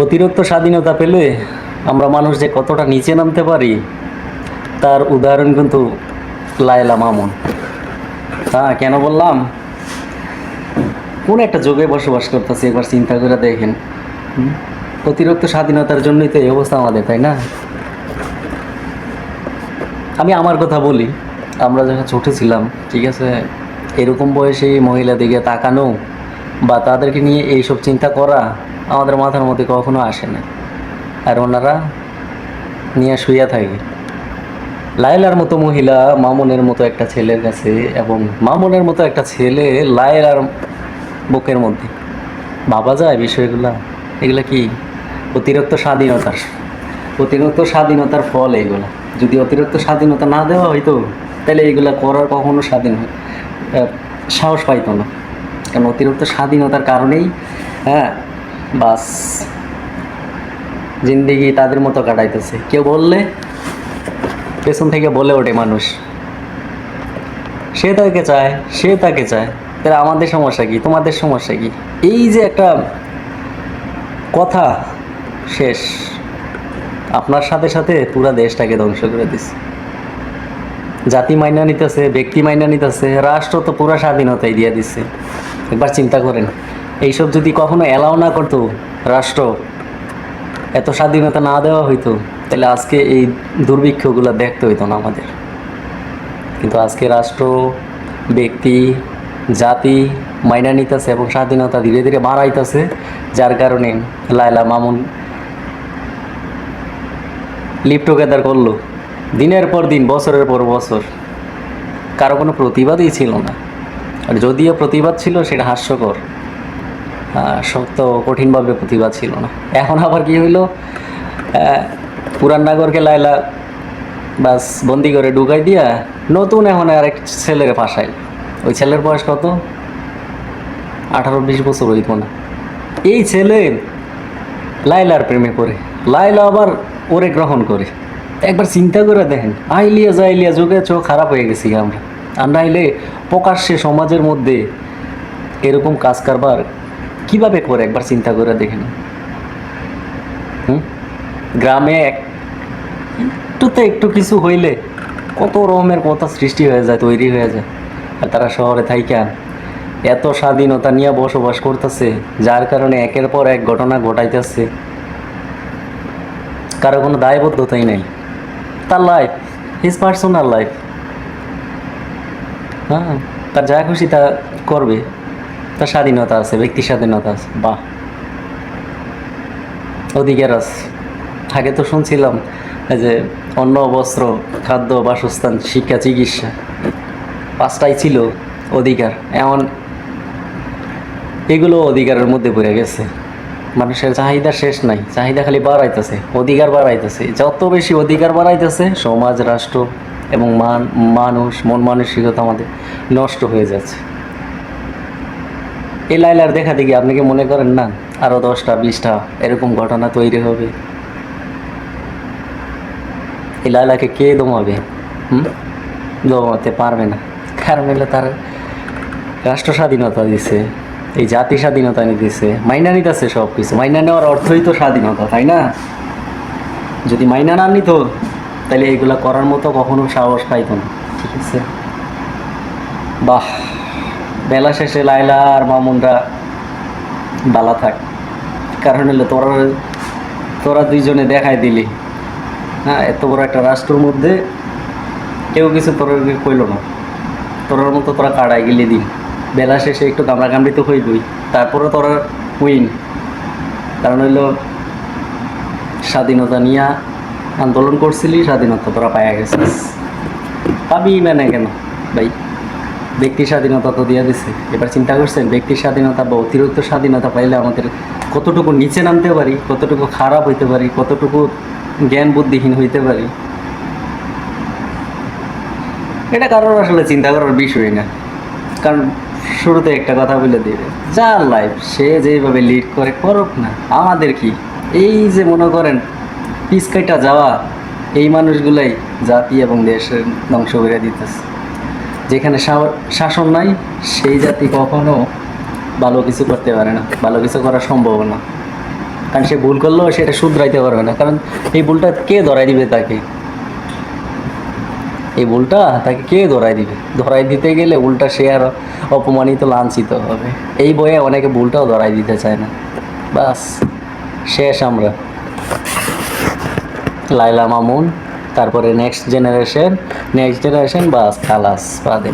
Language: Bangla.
অতিরিক্ত স্বাধীনতা পেলে আমরা মানুষ যে কতটা নিচে নামতে পারি তার উদাহরণ কিন্তু লায়লা মামুন। হ্যাঁ, কেন বললাম? কোন একটা যুগে বসবাস করতেছি একবার চিন্তা করে দেখেন। অতিরিক্ত স্বাধীনতার জন্যই তো এই অবস্থা আমাদের, তাই না? আমি আমার কথা বলি, আমরা যখন ছোট ছিলাম, ঠিক আছে, এরকম বয়সে মহিলা দিকে তাকানো বা তাদেরকে নিয়ে এইসব চিন্তা করা আমাদের মাথার মধ্যে কখনো আসে না। আর ওনারা নিয়ে শুয়ে থাকে। লায়লার মতো মহিলা মামুনের মতো একটা ছেলের কাছে, এবং মামুনের মতো একটা ছেলে লায়লার বুকের মধ্যে। ভাবা যায় বিষয়গুলা? এগুলা কি অতিরিক্ত স্বাধীনতার ফল এগুলা। যদি অতিরিক্ত স্বাধীনতা না দেওয়া হইতো তাহলে এগুলা করার কখনো সাহস পাইতো না। কারণ অতিরিক্ত স্বাধীনতার কারণেই, হ্যাঁ, বাস জিন্দেগি তাদের মতো কাটাইতেছে। কেউ বললে পেছন থেকে বলে ওঠে মানুষ, সে তাকে চায়। তাহলে আমাদের সমস্যা কি? তোমাদের সমস্যা কি? এই যে একটা কথা, শেষ। আপনার সাথে সাথে পুরা দেশটাকে ধ্বংস করে দিচ্ছে। জাতি মাইনা নিতেছে, ব্যক্তি মাইনা নিতেছে, রাষ্ট্র তো পুরা স্বাধীনতাই দিয়ে দিচ্ছে। একবার চিন্তা করেন, এইসব যদি কখনো অ্যালাউ না করতো রাষ্ট্র, এত স্বাধীনতা না দেওয়া হইতো, তাহলে আজকে এই দুর্ভিক্ষগুলো দেখতে হইতো না আমাদের। কিন্তু আজকে রাষ্ট্র, ব্যক্তি, জাতি মাইনা নিতেছে এবং স্বাধীনতা ধীরে ধীরে বাড়াইতেছে, যার কারণে লায়লা মামুন লিভ টুগেদার করলো দিনের পর দিন, বছরের পর বছর। কারো কোনো প্রতিবাদই ছিল না, আর যদিও প্রতিবাদ ছিল সেটা হাস্যকর, শক্ত কঠিনভাবে প্রতিবাদ ছিল না। এখন আবার কি হইলো, পুরান নাগরকে লায়লা বাস বন্দি করে ঢুকাই দিয়া নতুন এখন আরেক ছেলের ফাঁসাই। ওই ছেলের বয়স কত? 18-20 বছর হইত না। এই ছেলে লায়লার প্রেমে পড়ে, লায়লা আবার ওরে গ্রহণ করে। একবার চিন্তা করে দেখেন, আইলিয়া যুগে চোখ খারাপ হয়ে গেছি আমরা আইলে প্রকাশ্যে সমাজের মধ্যে এরকম কাজ কারবার কিভাবে করে একবার চিন্তা করে দেখেন। গ্রামে একটু কিছু হইলে কত রকমের কথা সৃষ্টি হয়ে যায়, তৈরি হয়ে যায়। আর তারা শহরে থাইকা এত স্বাধীনতা নিয়ে বসবাস করতেছে, যার কারণে একের পর এক ঘটনা ঘটাইতেছে। কারো কোনো দায়বদ্ধতাই নাই। তার লাইফ, হিজ পার্সোনাল লাইফ, হ্যাঁ, তার যা খুশি তা করবে, তার স্বাধীনতা আছে, ব্যক্তি স্বাধীনতা আছে। বাহ, অধিকার আছে। আগে তো শুনছিলাম যে অন্ন, বস্ত্র, খাদ্য, বাসস্থান, শিক্ষা, চিকিৎসা, 5টাই ছিল অধিকার। এমন এগুলো অধিকারের মধ্যে পড়ে গেছে। মানুষের চাহিদা শেষ নাই, চাহিদা খালি বাড়াইতেছে, অধিকার বাড়াইতেছে। যত বেশি অধিকার বাড়াইতেছে, সমাজ, রাষ্ট্র এবং মানুষ, মন মানসিকতা আমাদের নষ্ট হয়ে যাচ্ছে। এই লায়লার দেখা দেখি আপনি কি মনে করেন না আরও 10টা 20টা এরকম ঘটনা তৈরি হবে? এই লায়লাকে কে দমাবে? দমাতে পারবে না। কারণ হলে তার রাষ্ট্র স্বাধীনতা দিছে, এই জাতি স্বাধীনতা দিছে, মাইনা নিতেছে সব কিছু। মাইনা নেওয়ার অর্থই তো স্বাধীনতা, তাই না? যদি মাইনা না নিত তাহলে এগুলা করার মতো কখনো সাহস পাইত না। ঠিক আছে, বাহ। বেলা শেষে লায়লা আর মামুনরা বালা থাক। কারণ হলো তোরা দুইজনে দেখাই দিলি, হ্যাঁ, এত বড় একটা রাষ্ট্রের মধ্যে কেউ কিছু তোর কইল না। তোরার মতো তোরা কাড়াই গেলি দিন। বেলা শেষে একটু কামড়াকামড়ি তো হইবই, তারপরে তোরা উইন। কারণ হইল স্বাধীনতা নিয়ে আন্দোলন করছিলি, স্বাধীনতা তোরা পাইয়া গেছিস। পাবি মানে কেন ভাই? ব্যক্তির স্বাধীনতা তো দিয়ে দিছে। এবার চিন্তা করছেন, ব্যক্তির স্বাধীনতা বা অতিরিক্ত স্বাধীনতা পাইলে আমাদের কতটুকু নিচে নামতে পারি, কতটুকু খারাপ হইতে পারি, কতটুকু জ্ঞান বুদ্ধিহীন হইতে পারি। এটা কারোর আসলে চিন্তা করার বিষয় না। কারণ শুরুতে একটা কথা বলে দিবে, যার লাইফ সে যেভাবে লিড করে করুক না, আমাদের কি? এই যে মনে করেন পিছকাইটা যাওয়া, এই মানুষগুলাই জাতি এবং দেশের ধ্বংস করে দিতেছে। যেখানে শাসন নাই, সেই জাতি কখনো ভালো কিছু করতে পারে না, ভালো কিছু করা সম্ভব না। কারণ সে ভুল করলেও সেটা শুধরাইতে পারবে না, কারণ এই ভুলটা কে ধরাই দিবে তাকে? এই ভুলটা তাকে কে ধরাই দিবে? ধরাই দিতে গেলে উল্টা সে আর অপমানিত, লাঞ্ছিত হবে। এই বয়ে অনেকে ভুলটাও ধরাই দিতে চায় না। বাস, শেষ আমরা। লাইলা মামুন, তারপরে নেক্সট জেনারেশন, বাস খালাস বাদে।